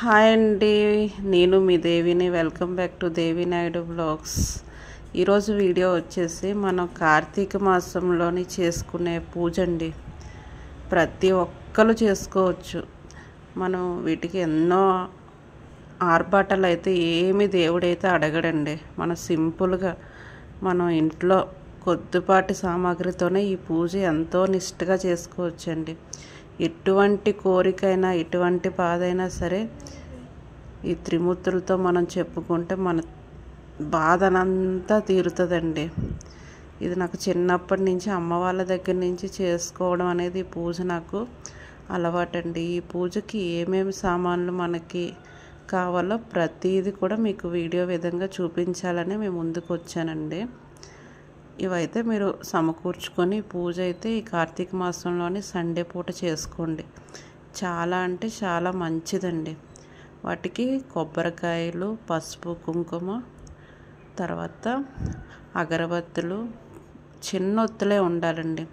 Hi అండి, నేను మీ దేవిని. Welcome back to Devi Naidu blogs. ఈరోజు వీడియో వచ్చేసి మనం కార్తీక మాసంలోని చేసుకునే పూజ అండి. ప్రతి ఒక్కరు చేసుకోవచ్చు. మనం వీటికి ఎన్నో ఆర్భాటాలు అయితే ఏమి దేవుడైతే అడగడండి. మనం సింపుల్గా మనం ఇంట్లో కొద్దిపాటి సామాగ్రితోనే ఈ పూజ ఎంతో నిష్ఠగా చేసుకోవచ్చండి. ఎటువంటి కోరికైనా ఎటువంటి బాధ అయినా సరే ఈ త్రిమూర్తులతో మనం చెప్పుకుంటే మన బాధనంతా తీరుతుందండి. ఇది నాకు చిన్నప్పటి నుంచి అమ్మ వాళ్ళ దగ్గర నుంచి చేసుకోవడం అనేది ఈ పూజ నాకు అలవాటండి. ఈ పూజకి ఏమేమి సామాన్లు మనకి కావాలో ప్రతిదీ కూడా మీకు వీడియో విధంగా చూపించాలని మేము ముందుకు వచ్చానండి. ఇవైతే మీరు సమకూర్చుకొని పూజ అయితే ఈ కార్తీక మాసంలోని సండే పూట చేసుకోండి. చాలా అంటే చాలా మంచిదండి. వాటికి కొబ్బరికాయలు, పసుపు, కుంకుమ, తర్వాత అగరబత్తులు, చిన్న ఒత్తులే ఉండాలండి.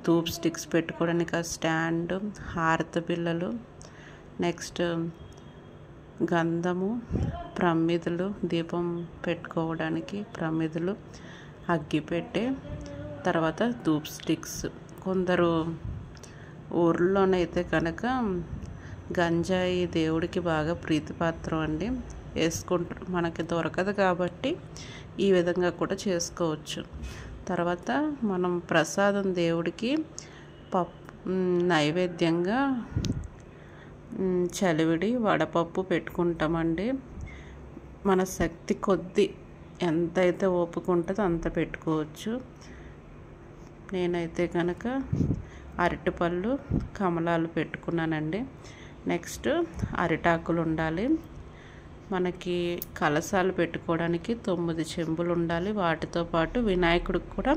ధూప్ స్టిక్స్ పెట్టుకోవడానికి ఆ స్టాండ్, హారతి బిళ్ళలు, నెక్స్ట్ గంధము, ప్రమిదలు, దీపం పెట్టుకోవడానికి ప్రమిదలు, అగ్గిపెట్టె, తర్వాత ధూప్ స్టిక్స్. కొందరు ఊర్లోనైతే కనుక గంజాయి దేవుడికి బాగా ప్రీతిపాత్రం అండి, వేసుకుంటారు. మనకి దొరకదు కాబట్టి ఈ విధంగా కూడా చేసుకోవచ్చు. తర్వాత మనం ప్రసాదం దేవుడికి నైవేద్యంగా చలివిడి, వడపప్పు పెట్టుకుంటామండి. మన శక్తి కొద్దీ ఎంతైతే ఓపిక ఉంటుందో అంత పెట్టుకోవచ్చు. నేనైతే కనుక అరటిపళ్ళు, కమలాలు పెట్టుకున్నానండి. నెక్స్ట్ అరిటాకులు ఉండాలి. మనకి కలశాలు పెట్టుకోవడానికి 9 చెంబులు ఉండాలి. వాటితో పాటు వినాయకుడికి కూడా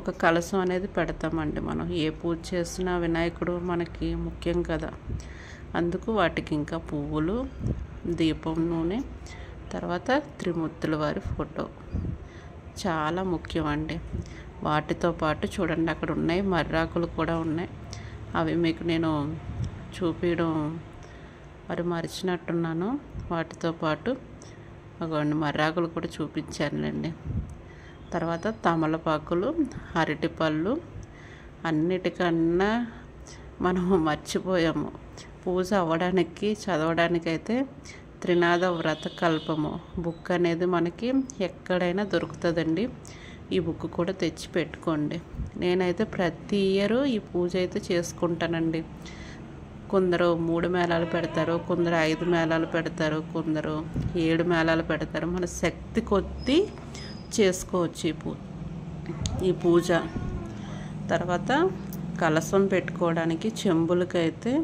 ఒక కలశం అనేది పెడతామండి. మనం ఏ పూజ చేసినా వినాయకుడు మనకి ముఖ్యం కదా, అందుకు వాటికి ఇంకా పువ్వులు, దీపం నూనె, తర్వాత త్రిమూర్తుల వారి ఫోటో చాలా ముఖ్యమండి. వాటితో పాటు చూడండి అక్కడ ఉన్నాయి మర్రాకులు కూడా ఉన్నాయి. అవి మీకు నేను చూపించడం మరి మర్చినట్టున్నాను. వాటితో పాటు అగోండి మర్రాకులు కూడా చూపించానులేండి. తర్వాత తమలపాకులు, అరటిపళ్ళు, అన్నిటికన్నా మనము మర్చిపోయాము. పూజ అవ్వడానికి చదవడానికైతే త్రినాద వ్రత కల్పము బుక్ అనేది మనకి ఎక్కడైనా దొరుకుతుందండి. ఈ బుక్ కూడా తెచ్చి పెట్టుకోండి. నేనైతే ప్రతి ఇయర్ ఈ పూజ అయితే చేసుకుంటానండి. కొందరు 3 మేళాలు పెడతారు, కొందరు 5 మేళాలు పెడతారు, కొందరు 7 మేళాలు పెడతారు. మన శక్తి కొద్దీ చేసుకోవచ్చు ఈ పూజ. తర్వాత కలశం పెట్టుకోవడానికి చెంబులకైతే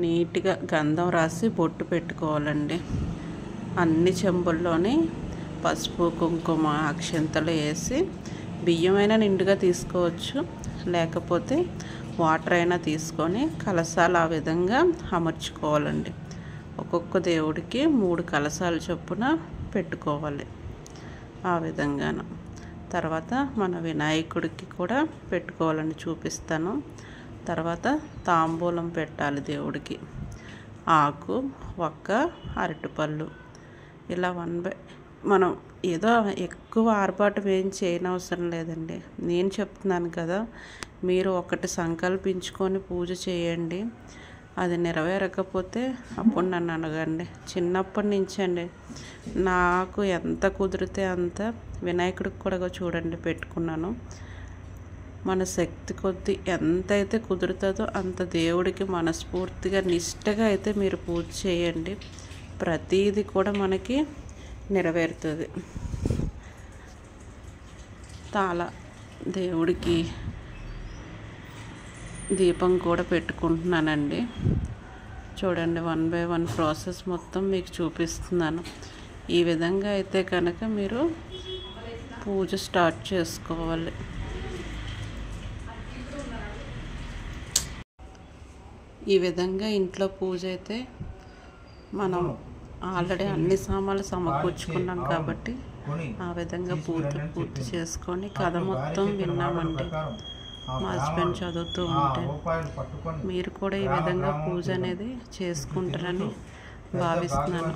నీట్గా గంధం రాసి బొట్టు పెట్టుకోవాలండి. అన్ని చెంబుల్లోని పసుపు, కుంకుమ, అక్షంతలు వేసి బియ్యమైనా నిండుగా తీసుకోవచ్చు, లేకపోతే వాటర్ అయినా తీసుకొని కలశాలు ఆ విధంగా అమర్చుకోవాలండి. ఒక్కొక్క దేవుడికి 3 కలశాలు చొప్పున పెట్టుకోవాలి ఆ విధంగాను. తర్వాత మన వినాయకుడికి కూడా పెట్టుకోవాలని చూపిస్తాను. తర్వాత తాంబూలం పెట్టాలి దేవుడికి. ఆకు, ఒక్క, అరటిపళ్ళు ఇలా మనం ఏదో ఎక్కువ ఆర్భాటం ఏం చేయనవసరం లేదండి. నేను చెప్తున్నాను కదా, మీరు ఒకటి సంకల్పించుకొని పూజ చేయండి. అది నెరవేరకపోతే అప్పుడు నన్ను అడగండి. చిన్నప్పటి నుంచి అండి నాకు ఎంత కుదిరితే అంత వినాయకుడికి కూడా చూడండి పెట్టుకున్నాను. మన శక్తి కొద్దీ ఎంతైతే కుదురుతుందో అంత దేవుడికి మనస్ఫూర్తిగా నిష్ఠగా అయితే మీరు పూజ చేయండి. ప్రతీది కూడా మనకి నెరవేరుతుంది. దేవుడికి దీపం కూడా పెట్టుకుంటున్నానండి. చూడండి 1 by 1 ప్రాసెస్ మొత్తం మీకు చూపిస్తున్నాను. ఈ విధంగా అయితే కనుక మీరు పూజ స్టార్ట్ చేసుకోవాలి. ఈ విధంగా ఇంట్లో పూజ అయితే మనం ఆల్రెడీ అన్ని సామాన్లు సమకూర్చుకున్నాం కాబట్టి ఆ విధంగా పూర్తి చేసుకొని కథ మొత్తం విన్నామండి. మా హస్బెండ్ చదువుతూ ఉంటే మీరు కూడా ఈ విధంగా పూజ అనేది చేసుకుంటారని భావిస్తున్నాను.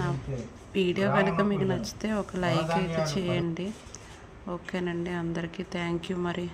నా వీడియో కనుక మీకు నచ్చితే ఒక లైక్ అయితే చేయండి. ఓకేనండి, అందరికీ థ్యాంక్ యూ మరి.